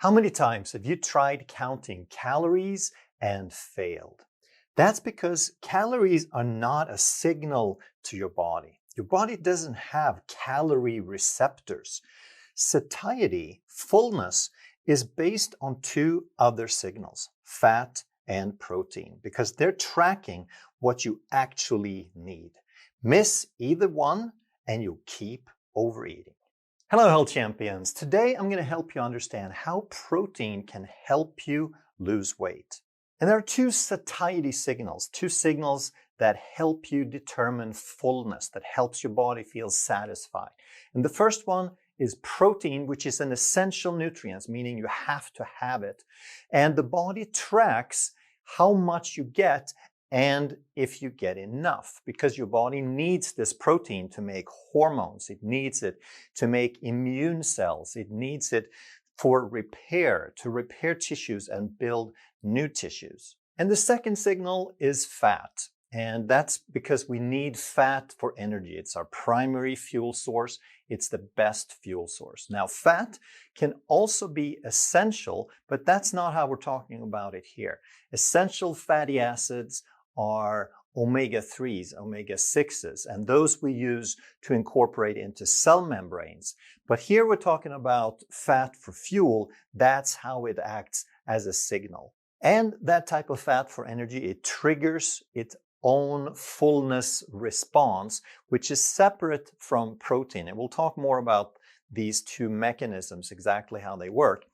How many times have you tried counting calories and failed? That's because calories are not a signal to your body. Your body doesn't have calorie receptors. Satiety, fullness, is based on two other signals, fat and protein, because they're tracking what you actually need. Miss either one and you'll keep overeating. Hello, health champions. Today, I'm going to help you understand how protein can help you lose weight. And there are two satiety signals, two signals that help you determine fullness, that helps your body feel satisfied. And the first one is protein, which is an essential nutrient, meaning you have to have it. And the body tracks how much you get and if you get enough, because your body needs this protein to make hormones. It needs it to make immune cells. It needs it for repair, to repair tissues and build new tissues. And the second signal is fat. And that's because we need fat for energy. It's our primary fuel source. It's the best fuel source. Now, fat can also be essential, but that's not how we're talking about it here. Essential fatty acids are omega-3s, omega-6s, and those we use to incorporate into cell membranes. But here we're talking about fat for fuel. That's how it acts as a signal. And that type of fat for energy, it triggers its own fullness response, which is separate from protein. And we'll talk more about these two mechanisms, exactly how they work.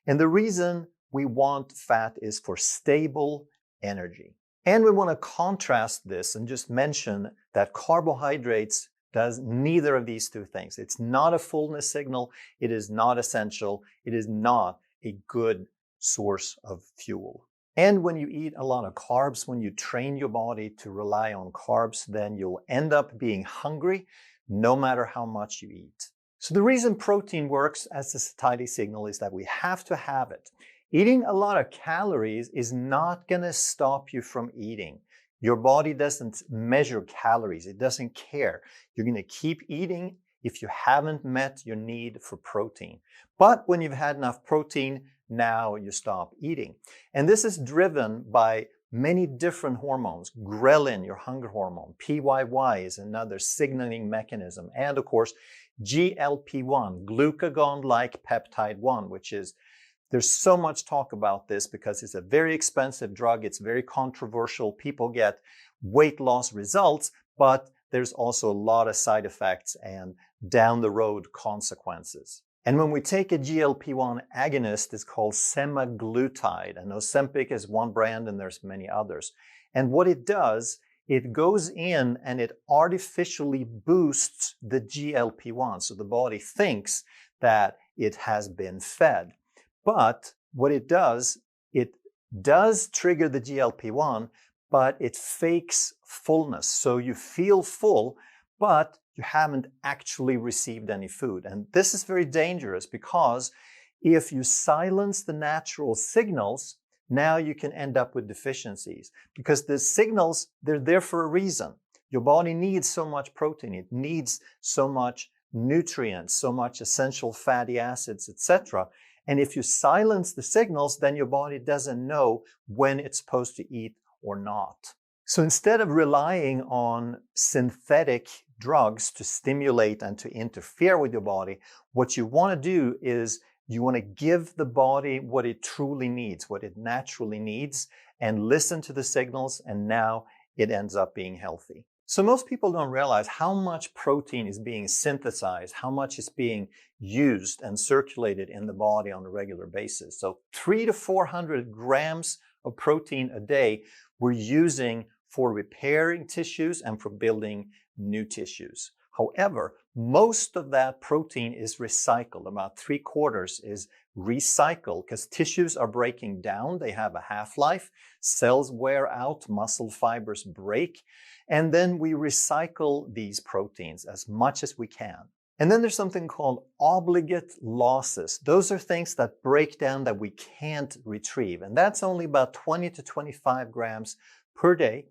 And the reason we want fat is for stable energy. And we want to contrast this and just mention that carbohydrates does neither of these two things. It's not a fullness signal. It is not essential. It is not a good source of fuel. And when you eat a lot of carbs, when you train your body to rely on carbs, then you'll end up being hungry no matter how much you eat. So the reason protein works as a satiety signal is that we have to have it. Eating a lot of calories is not going to stop you from eating. Your body doesn't measure calories. It doesn't care. You're going to keep eating if you haven't met your need for protein. But when you've had enough protein, now you stop eating. And this is driven by many different hormones. Ghrelin, your hunger hormone. PYY is another signaling mechanism. And of course, GLP-1, glucagon-like peptide 1, which is there's so much talk about this because it's a very expensive drug. It's very controversial. People get weight loss results, but there's also a lot of side effects and down the road consequences. And when we take a GLP-1 agonist, it's called semaglutide. And Ozempic is one brand and there's many others. And what it does, it goes in and it artificially boosts the GLP-1. So the body thinks that it has been fed. But what it does trigger the GLP-1, but it fakes fullness. So you feel full, but you haven't actually received any food. And this is very dangerous because if you silence the natural signals, now you can end up with deficiencies. Because the signals, they're there for a reason. Your body needs so much protein. It needs so much nutrients, so much essential fatty acids, etc. And if you silence the signals, then your body doesn't know when it's supposed to eat or not. So instead of relying on synthetic drugs to stimulate and to interfere with your body, what you want to do is you want to give the body what it truly needs, what it naturally needs, and listen to the signals, and now it ends up being healthy. So most people don't realize how much protein is being synthesized, how much is being used and circulated in the body on a regular basis. So 300 to 400 grams of protein a day we're using for repairing tissues and for building new tissues. However, most of that protein is recycled. About 3/4 is recycled because tissues are breaking down. They have a half-life. Cells wear out, muscle fibers break, and then we recycle these proteins as much as we can. And then there's something called obligate losses. Those are things that break down that we can't retrieve. And that's only about 20 to 25 grams per day.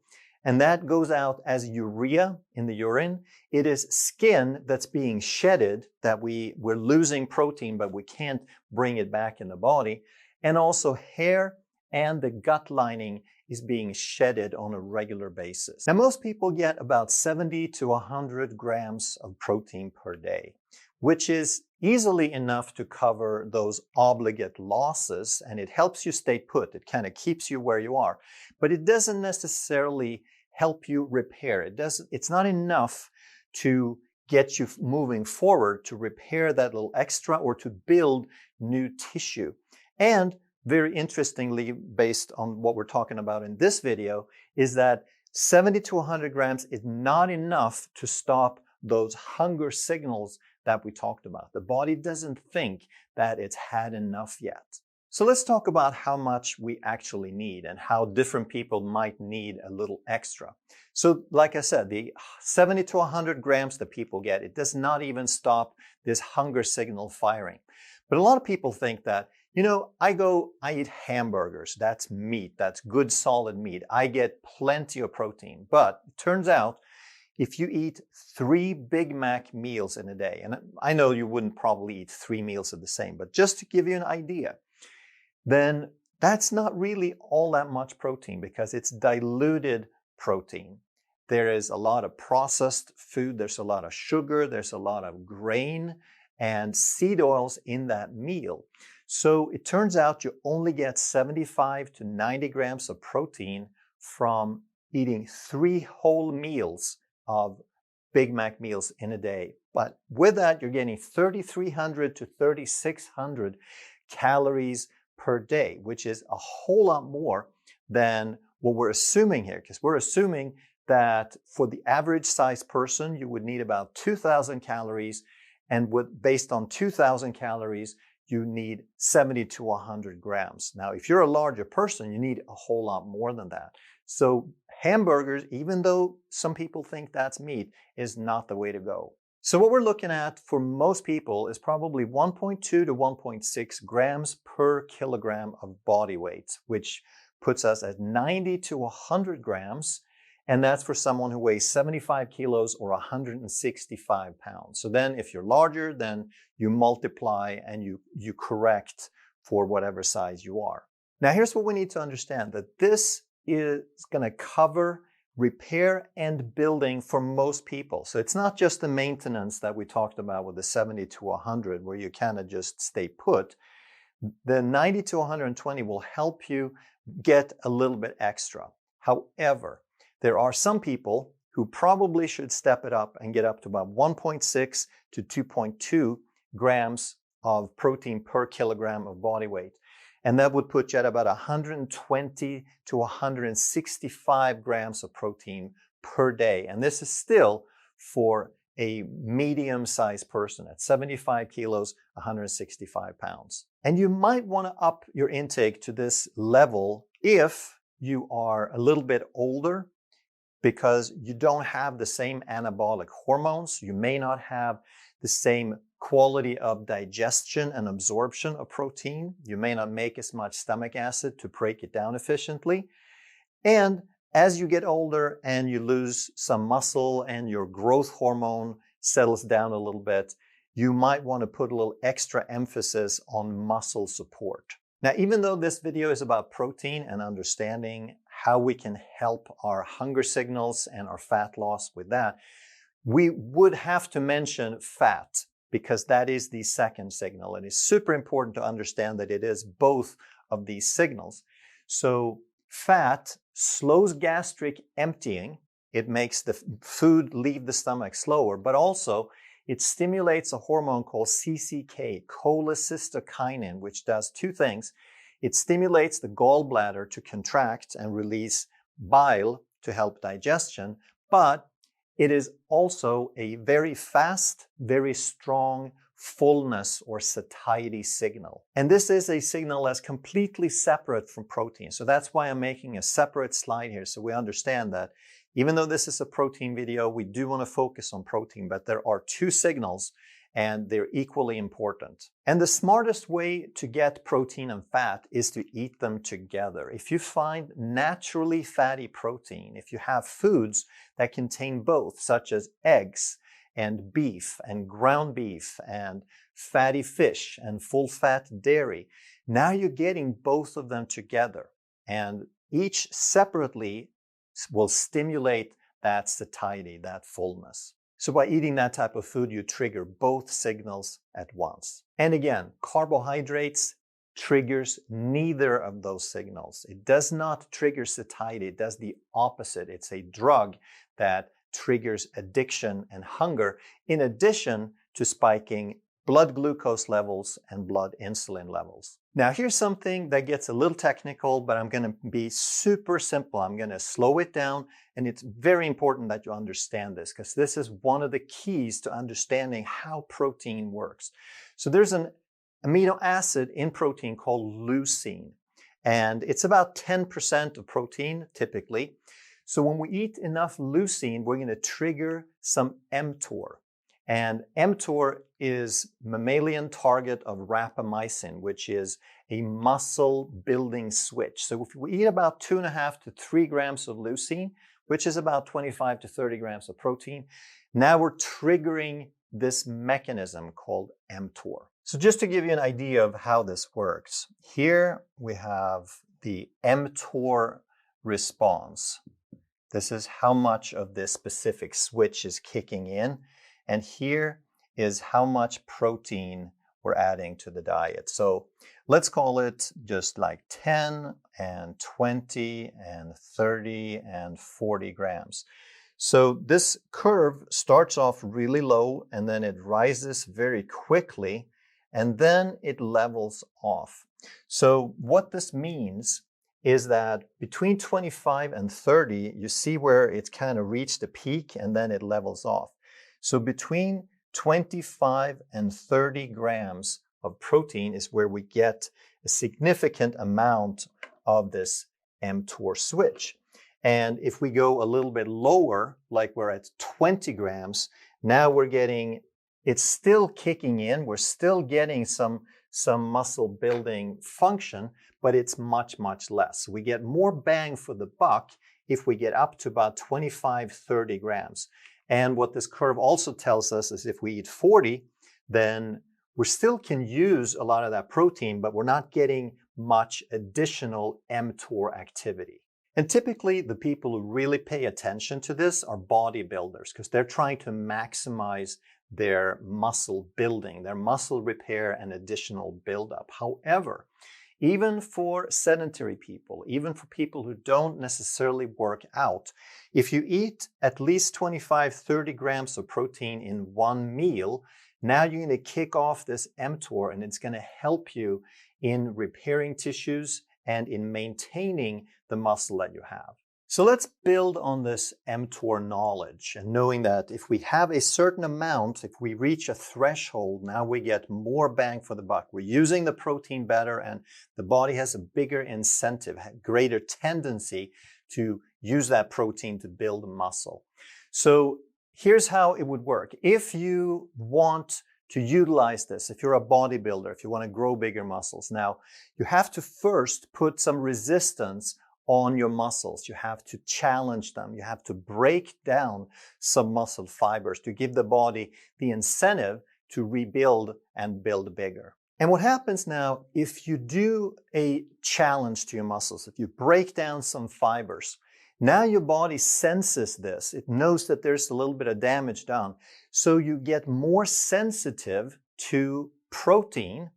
and that goes out as urea in the urine. It is skin that's being shedded, that we're losing protein, but we can't bring it back in the body. And also hair and the gut lining is being shedded on a regular basis. Now, most people get about 70 to 100 grams of protein per day, which is easily enough to cover those obligate losses, and it helps you stay put. It kind of keeps you where you are, but it doesn't necessarily help you repair. It's not enough to get you moving forward, to repair that little extra or to build new tissue. And very interestingly, based on what we're talking about in this video, is that 70 to 100 grams is not enough to stop those hunger signals that we talked about. The body doesn't think that it's had enough yet. So let's talk about how much we actually need and how different people might need a little extra. So like I said, the 70 to 100 grams that people get, it does not even stop this hunger signal firing. But a lot of people think that, you know, I eat hamburgers, that's meat, that's good solid meat. I get plenty of protein. But it turns out, if you eat 3 Big Mac meals in a day, and I know you wouldn't probably eat 3 meals of the same, but just to give you an idea, then that's not really all that much protein because it's diluted protein. There is a lot of processed food, there's a lot of sugar, there's a lot of grain and seed oils in that meal. So it turns out you only get 75 to 90 grams of protein from eating 3 whole meals of Big Mac meals in a day. But with that, you're getting 3,300 to 3,600 calories per day, which is a whole lot more than what we're assuming here, because we're assuming that for the average size person, you would need about 2,000 calories, and based on 2,000 calories, you need 70 to 100 grams. Now, if you're a larger person, you need a whole lot more than that. So hamburgers, even though some people think that's meat, is not the way to go. So what we're looking at for most people is probably 1.2 to 1.6 grams per kilogram of body weight, which puts us at 90 to 100 grams. And that's for someone who weighs 75 kilos or 165 pounds. So then if you're larger, then you multiply and you correct for whatever size you are. Now here's what we need to understand, that this is going to cover repair and building for most people. So it's not just the maintenance that we talked about with the 70 to 100 where you kind of just stay put. The 90 to 120 will help you get a little bit extra. However, there are some people who probably should step it up and get up to about 1.6 to 2.2 grams of protein per kilogram of body weight. And that would put you at about 120 to 165 grams of protein per day. And this is still for a medium-sized person at 75 kilos, 165 pounds. And you might want to up your intake to this level if you are a little bit older, because you don't have the same anabolic hormones. You may not have the same quality of digestion and absorption of protein. You may not make as much stomach acid to break it down efficiently. And as you get older and you lose some muscle and your growth hormone settles down a little bit, you might want to put a little extra emphasis on muscle support. Now, even though this video is about protein and understanding how we can help our hunger signals and our fat loss with that, we would have to mention fat, because that is the second signal. And it's super important to understand that it is both of these signals. So fat slows gastric emptying. It makes the food leave the stomach slower, but also it stimulates a hormone called CCK, cholecystokinin, which does 2 things. It stimulates the gallbladder to contract and release bile to help digestion, but it is also a very fast, very strong fullness or satiety signal. And this is a signal that's completely separate from protein. So that's why I'm making a separate slide here, so we understand that even though this is a protein video, we do want to focus on protein, but there are 2 signals, and they're equally important. And the smartest way to get protein and fat is to eat them together. If you find naturally fatty protein, if you have foods that contain both, such as eggs and beef and ground beef and fatty fish and full-fat dairy, now you're getting both of them together, and each separately will stimulate that satiety, that fullness. So by eating that type of food, you trigger both signals at once. And again, carbohydrates triggers neither of those signals. It does not trigger satiety. It does the opposite. It's a drug that triggers addiction and hunger, in addition to spiking blood glucose levels and blood insulin levels. Now, here's something that gets a little technical, but I'm going to be super simple. I'm going to slow it down, and it's very important that you understand this, because this is one of the keys to understanding how protein works. So there's an amino acid in protein called leucine, and it's about 10% of protein typically. So when we eat enough leucine, we're going to trigger some mTOR. And mTOR is mammalian target of rapamycin, which is a muscle building switch. So if we eat about 2.5 to 3 grams of leucine, which is about 25 to 30 grams of protein, now we're triggering this mechanism called mTOR. So just to give you an idea of how this works, here we have the mTOR response. This is how much of this specific switch is kicking in. And here is how much protein we're adding to the diet. So let's call it just like 10 and 20 and 30 and 40 grams. So this curve starts off really low, and then it rises very quickly, and then it levels off. So what this means is that between 25 and 30, you see where it's kind of reached a peak and then it levels off. So between 25 and 30 grams of protein is where we get a significant amount of this mTOR switch. And if we go a little bit lower, like we're at 20 grams, now we're getting, it's still kicking in, we're still getting some muscle building function, but it's much, much less. We get more bang for the buck if we get up to about 25, 30 grams. And what this curve also tells us is if we eat 40, then we still can use a lot of that protein, but we're not getting much additional mTOR activity. And typically the people who really pay attention to this are bodybuilders, because they're trying to maximize their muscle building, their muscle repair and additional buildup. However, even for sedentary people, even for people who don't necessarily work out, if you eat at least 25, 30 grams of protein in one meal, now you're going to kick off this mTOR, and it's going to help you in repairing tissues and in maintaining the muscle that you have. So let's build on this mTOR knowledge, and knowing that if we have a certain amount, if we reach a threshold, now we get more bang for the buck. We're using the protein better, and the body has a bigger incentive, a greater tendency to use that protein to build muscle. So here's how it would work. If you want to utilize this, if you're a bodybuilder, if you want to grow bigger muscles, now you have to first put some resistance on your muscles. You have to challenge them. You have to break down some muscle fibers to give the body the incentive to rebuild and build bigger. And what happens now, if you do a challenge to your muscles, if you break down some fibers, now your body senses this. It knows that there's a little bit of damage done. So you get more sensitive to protein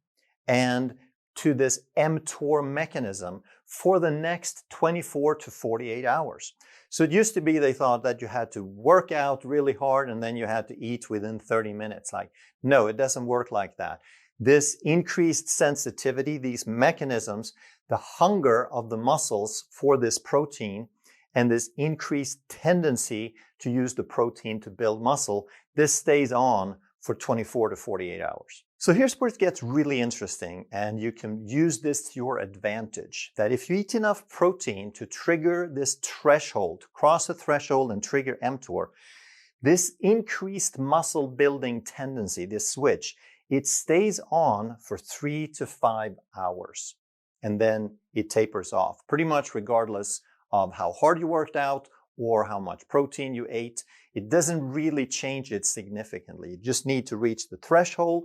and to this mTOR mechanism for the next 24 to 48 hours. So it used to be they thought that you had to work out really hard and then you had to eat within 30 minutes. Like, no, it doesn't work like that. This increased sensitivity, these mechanisms, the hunger of the muscles for this protein, and this increased tendency to use the protein to build muscle, this stays on for 24 to 48 hours. So here's where it gets really interesting, and you can use this to your advantage, that if you eat enough protein to trigger this threshold, cross the threshold and trigger mTOR, This increased muscle building tendency, this switch, it stays on for 3 to 5 hours. And then it tapers off, pretty much regardless of how hard you worked out or how much protein you ate. It doesn't really change it significantly. You just need to reach the threshold,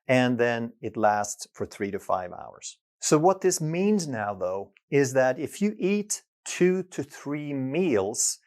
and then it lasts for 3 to 5 hours. So what this means now, though, is that if you eat 2 to 3 meals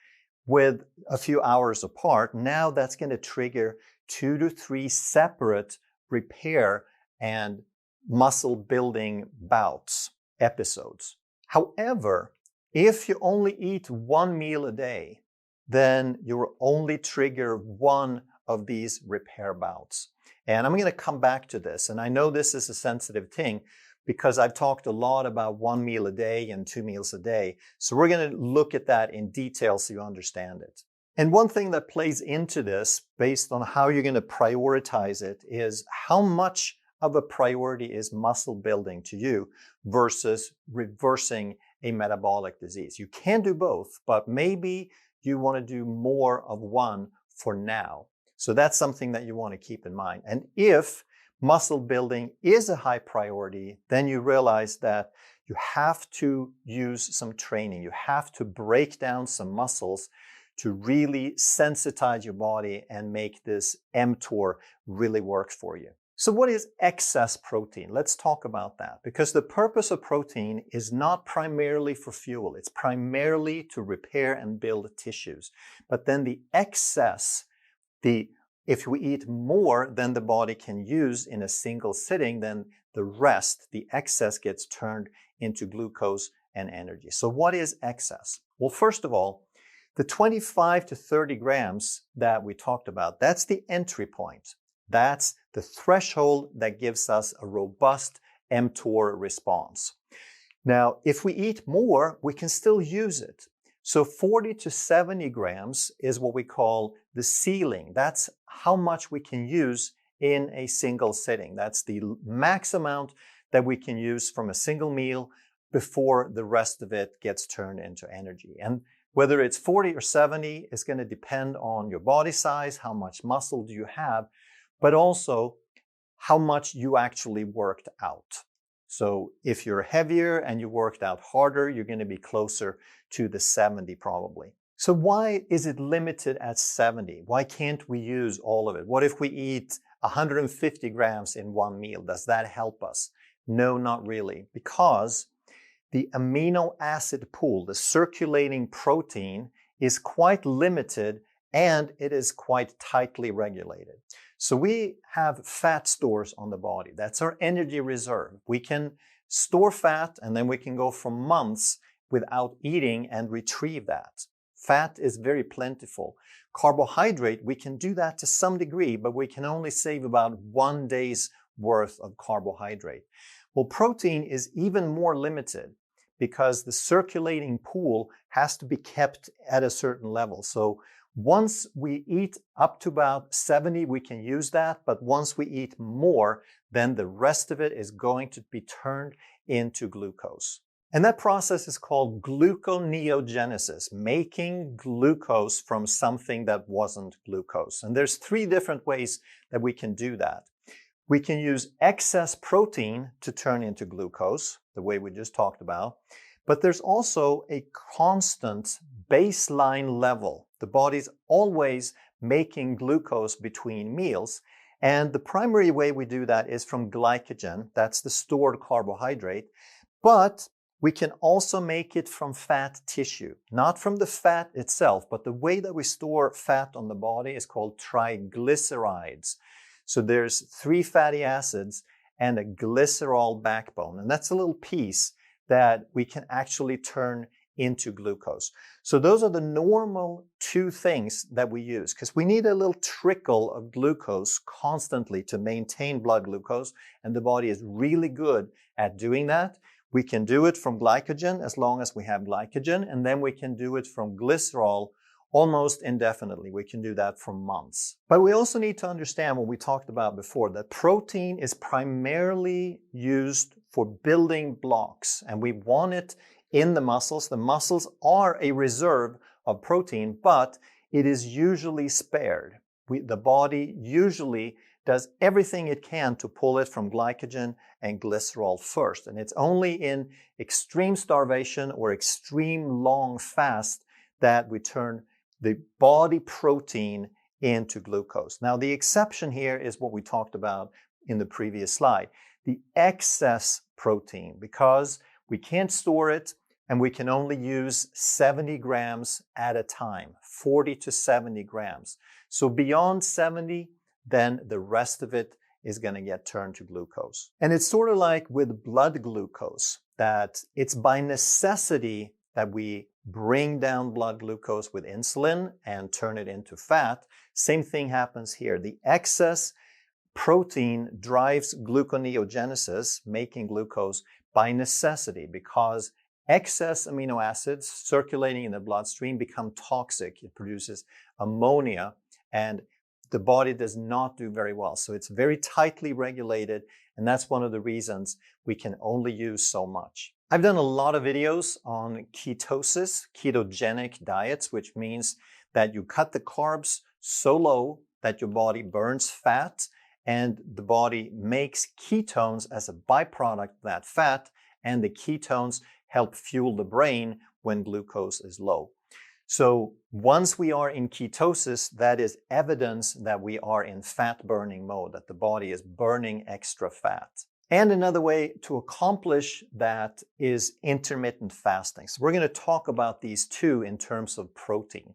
with a few hours apart, now that's going to trigger 2 to 3 separate repair and muscle building bouts, episodes. However, if you only eat 1 meal a day, then you will only trigger one of these repair bouts. And I'm going to come back to this. And I know this is a sensitive thing because I've talked a lot about 1 meal a day and 2 meals a day. So we're going to look at that in detail so you understand it. And one thing that plays into this, based on how you're going to prioritize it, is how much of a priority is muscle building to you versus reversing a metabolic disease. You can do both, but maybe you want to do more of one for now. So that's something that you want to keep in mind. And if muscle building is a high priority, then you realize that you have to use some training. You have to break down some muscles to really sensitize your body and make this mTOR really work for you. So what is excess protein? Let's talk about that, because the purpose of protein is not primarily for fuel. It's primarily to repair and build tissues. But then the excess, if we eat more than the body can use in a single sitting, then the rest, the excess, gets turned into glucose and energy. So what is excess? Well, first of all, the 25 to 30 grams that we talked about, that's the entry point. That's the threshold that gives us a robust mTOR response. Now, if we eat more, we can still use it. So 40 to 70 grams is what we call the ceiling. That's how much we can use in a single sitting. That's the max amount that we can use from a single meal before the rest of it gets turned into energy. And whether it's 40 or 70 is going to depend on your body size, how much muscle do you have, but also how much you actually worked out. So if you're heavier and you worked out harder, you're going to be closer to the 70 probably. So why is it limited at 70? Why can't we use all of it? What if we eat 150 grams in one meal? Does that help us? No, not really, because the amino acid pool, the circulating protein, is quite limited and it is quite tightly regulated. So we have fat stores on the body. That's our energy reserve. We can store fat and then we can go for months without eating and retrieve that. Fat is very plentiful. Carbohydrate, we can do that to some degree, but we can only save about 1 day's worth of carbohydrate. Well, protein is even more limited because the circulating pool has to be kept at a certain level. So once we eat up to about 70, we can use that. But once we eat more, then the rest of it is going to be turned into glucose. And that process is called gluconeogenesis, making glucose from something that wasn't glucose. And there's 3 different ways that we can do that. We can use excess protein to turn into glucose, the way we just talked about. But there's also a constant baseline level. The body's always making glucose between meals. And the primary way we do that is from glycogen. That's the stored carbohydrate. But we can also make it from fat tissue, not from the fat itself, but the way that we store fat on the body is called triglycerides. So there's 3 fatty acids and a glycerol backbone. And that's a little piece that we can actually turn into glucose. So those are the normal 2 things that we use, because we need a little trickle of glucose constantly to maintain blood glucose, and the body is really good at doing that. We can do it from glycogen as long as we have glycogen, and then we can do it from glycerol almost indefinitely. We can do that for months. But we also need to understand what we talked about before, that protein is primarily used for building blocks, and we want it in the muscles. The muscles are a reserve of protein, but it is usually spared. The body usually does everything it can to pull it from glycogen and glycerol first. And it's only in extreme starvation or extreme long fast that we turn the body protein into glucose. Now, the exception here is what we talked about in the previous slide, the excess protein, because we can't store it and we can only use 70 grams at a time, 40 to 70 grams. So beyond 70, then the rest of it is going to get turned to glucose. And it's sort of like with blood glucose, that it's by necessity that we bring down blood glucose with insulin and turn it into fat. Same thing happens here. The excess protein drives gluconeogenesis, making glucose by necessity, because excess amino acids circulating in the bloodstream become toxic. It produces ammonia, and the body does not do very well. So it's very tightly regulated, and that's one of the reasons we can only use so much. I've done a lot of videos on ketosis, ketogenic diets, which means that you cut the carbs so low that your body burns fat, and the body makes ketones as a byproduct of that fat, and the ketones help fuel the brain when glucose is low. So once we are in ketosis, that is evidence that we are in fat burning mode, that the body is burning extra fat. And another way to accomplish that is intermittent fasting. So we're going to talk about these two in terms of protein.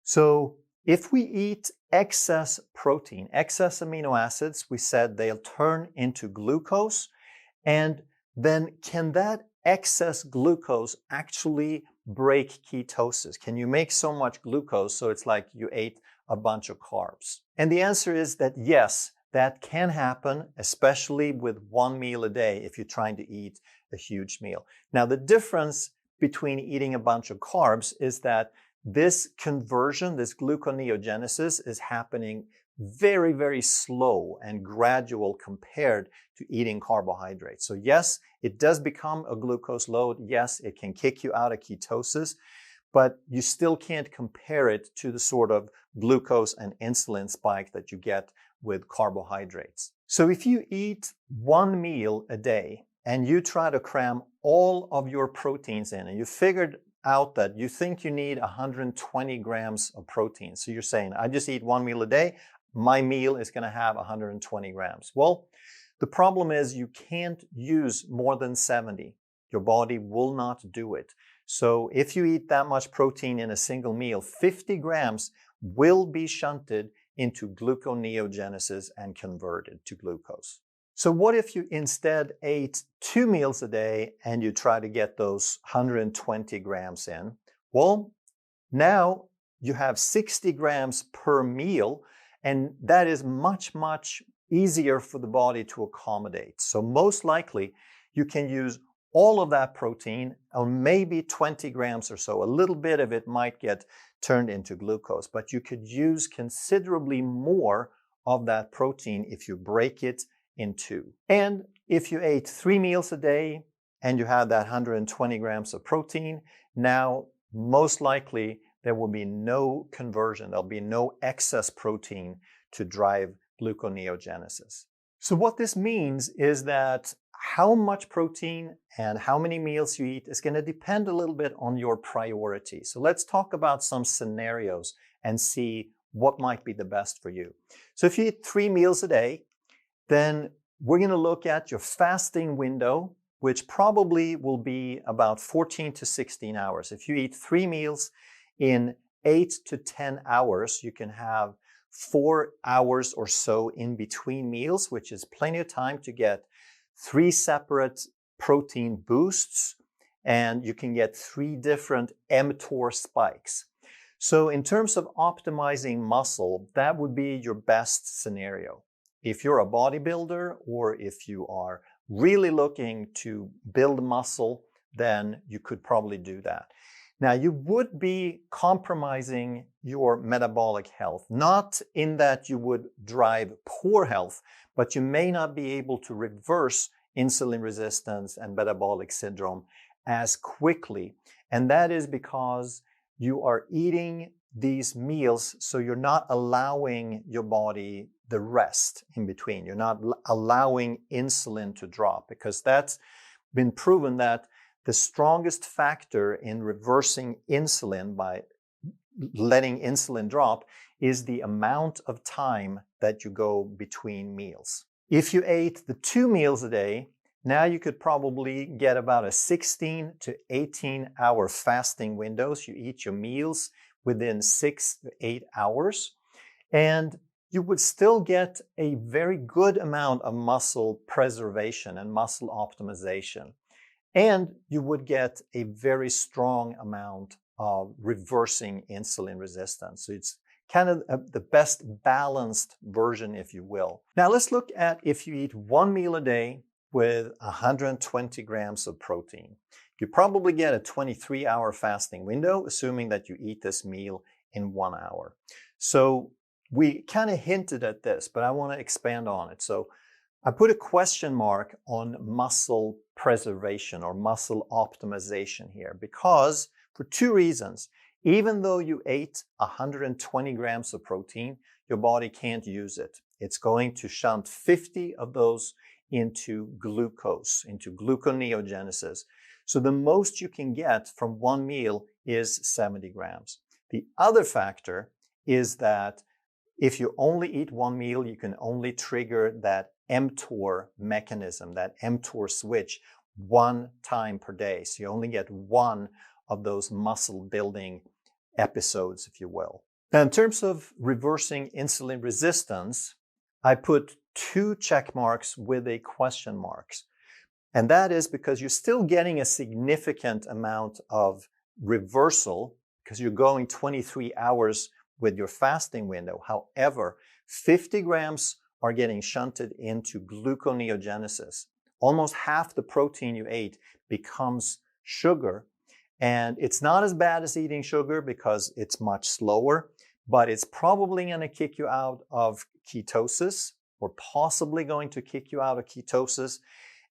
So if we eat excess protein, excess amino acids, we said they'll turn into glucose. And then can that excess glucose actually break ketosis? Can you make so much glucose so it's like you ate a bunch of carbs? And the answer is that yes, that can happen, especially with one meal a day if you're trying to eat a huge meal. Now, the difference between eating a bunch of carbs is that this conversion, this gluconeogenesis, is happening very, very slow and gradual compared to eating carbohydrates. So yes, it does become a glucose load. Yes, it can kick you out of ketosis, but you still can't compare it to the sort of glucose and insulin spike that you get with carbohydrates. So if you eat one meal a day and you try to cram all of your proteins in, and you figured out that you think you need 120 grams of protein. So you're saying, I just eat one meal a day, my meal is going to have 120 grams. Well, the problem is you can't use more than 70. Your body will not do it. So if you eat that much protein in a single meal, 50 grams will be shunted into gluconeogenesis and converted to glucose. So what if you instead ate 2 meals a day and you try to get those 120 grams in? Well, now you have 60 grams per meal, and that is much, much easier for the body to accommodate. So most likely you can use all of that protein, or maybe 20 grams or so. A little bit of it might get turned into glucose, but you could use considerably more of that protein if you break it in two. And if you ate 3 meals a day and you had that 120 grams of protein, now most likely there will be no conversion. There'll be no excess protein to drive gluconeogenesis. So what this means is that how much protein and how many meals you eat is going to depend a little bit on your priority. So let's talk about some scenarios and see what might be the best for you. So if you eat 3 meals a day, then we're going to look at your fasting window, which probably will be about 14 to 16 hours. If you eat 3 meals in 8 to 10 hours, you can have 4 hours or so in between meals, which is plenty of time to get 3 separate protein boosts, and you can get 3 different mTOR spikes. So in terms of optimizing muscle, that would be your best scenario. If you're a bodybuilder or if you are really looking to build muscle, then you could probably do that. Now, you would be compromising your metabolic health, not in that you would drive poor health, but you may not be able to reverse insulin resistance and metabolic syndrome as quickly. And that is because you are eating these meals so you're not allowing your body the rest in between. You're not allowing insulin to drop, because that's been proven that the strongest factor in reversing insulin by letting insulin drop is the amount of time that you go between meals. If you ate the 2 meals a day, now you could probably get about a 16 to 18 hour fasting windows. You eat your meals within 6 to 8 hours, and you would still get a very good amount of muscle preservation and muscle optimization. And you would get a very strong amount of reversing insulin resistance. So it's kind of the best balanced version, if you will. Now let's look at if you eat 1 meal a day with 120 grams of protein. You probably get a 23-hour fasting window, assuming that you eat this meal in 1 hour. So we kind of hinted at this, but I want to expand on it. So I put a question mark on muscle preservation or muscle optimization here, because for 2 reasons. Even though you ate 120 grams of protein, your body can't use it. It's going to shunt 50 of those into glucose, into gluconeogenesis. So the most you can get from 1 meal is 70 grams. The other factor is that if you only eat 1 meal, you can only trigger that mTOR mechanism, that mTOR switch, 1 time per day. So you only get 1 of those muscle building episodes, if you will. Now, in terms of reversing insulin resistance, I put 2 check marks with a question marks. And that is because you're still getting a significant amount of reversal because you're going 23 hours with your fasting window. However, 50 grams are getting shunted into gluconeogenesis. Almost half the protein you ate becomes sugar. And it's not as bad as eating sugar because it's much slower, but it's probably going to kick you out of ketosis, or possibly going to kick you out of ketosis.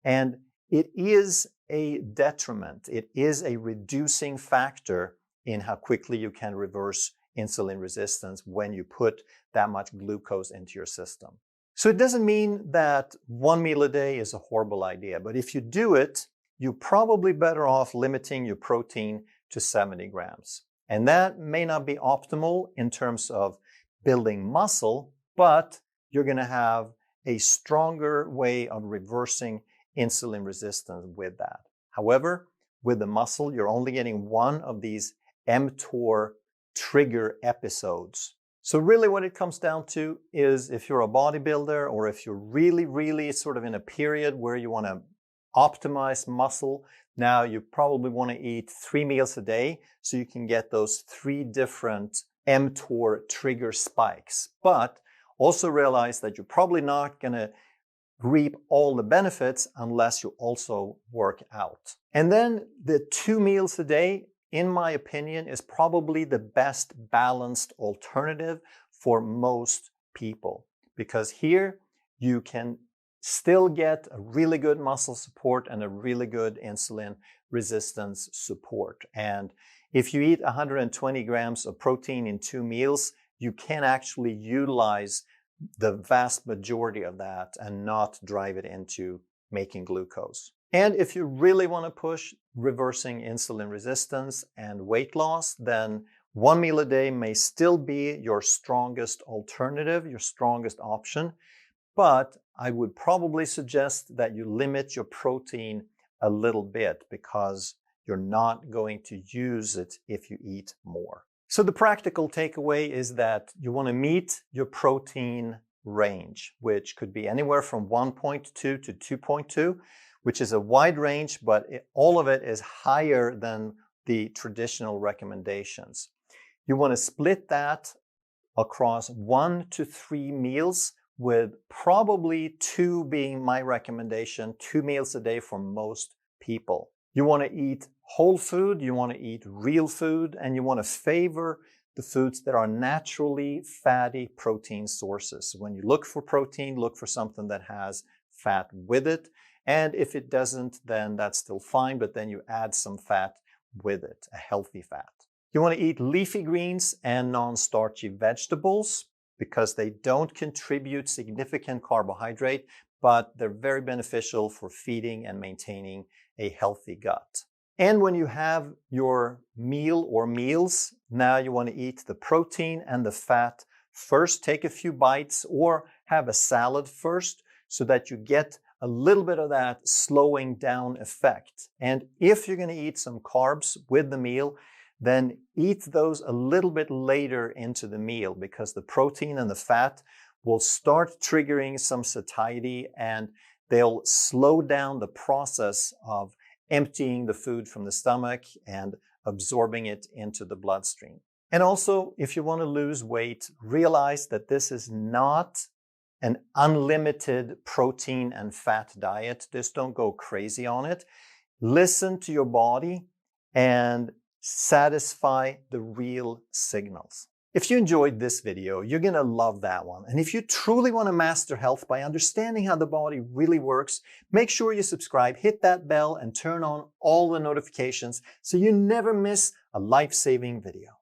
And it is a detriment. It is a reducing factor in how quickly you can reverse insulin resistance when you put that much glucose into your system. So it doesn't mean that 1 meal a day is a horrible idea, but if you do it, you're probably better off limiting your protein to 70 grams. And that may not be optimal in terms of building muscle, but you're going to have a stronger way of reversing insulin resistance with that. However, with the muscle, you're only getting 1 of these mTOR trigger episodes. So really what it comes down to is if you're a bodybuilder, or if you're really sort of in a period where you want to optimize muscle, now you probably want to eat 3 meals a day so you can get those 3 different mTOR trigger spikes. But also realize that you're probably not going to reap all the benefits unless you also work out. And then the 2 meals a day, in my opinion, is probably the best balanced alternative for most people, because here you can still get a really good muscle support and a really good insulin resistance support. And if you eat 120 grams of protein in 2 meals, you can actually utilize the vast majority of that and not drive it into making glucose. And if you really want to push reversing insulin resistance and weight loss, then 1 meal a day may still be your strongest alternative, your strongest option. But I would probably suggest that you limit your protein a little bit, because you're not going to use it if you eat more. So the practical takeaway is that you want to meet your protein range, which could be anywhere from 1.2 to 2.2, which is a wide range, but all of it is higher than the traditional recommendations. You want to split that across 1 to 3 meals, with probably 2 being my recommendation, 2 meals a day for most people. You want to eat whole food, you want to eat real food, and you want to favor the foods that are naturally fatty protein sources. So when you look for protein, look for something that has fat with it. And if it doesn't, then that's still fine, but then you add some fat with it, a healthy fat. You want to eat leafy greens and non-starchy vegetables because they don't contribute significant carbohydrate, but they're very beneficial for feeding and maintaining a healthy gut. And when you have your meal or meals, now you want to eat the protein and the fat first. Take a few bites or have a salad first so that you get a little bit of that slowing down effect. And if you're going to eat some carbs with the meal, then eat those a little bit later into the meal because the protein and the fat will start triggering some satiety and they'll slow down the process of emptying the food from the stomach and absorbing it into the bloodstream. And also, if you want to lose weight, realize that this is not an unlimited protein and fat diet. Just don't go crazy on it. Listen to your body and satisfy the real signals. If you enjoyed this video, you're going to love that one. And if you truly want to master health by understanding how the body really works, make sure you subscribe, hit that bell, and turn on all the notifications so you never miss a life-saving video.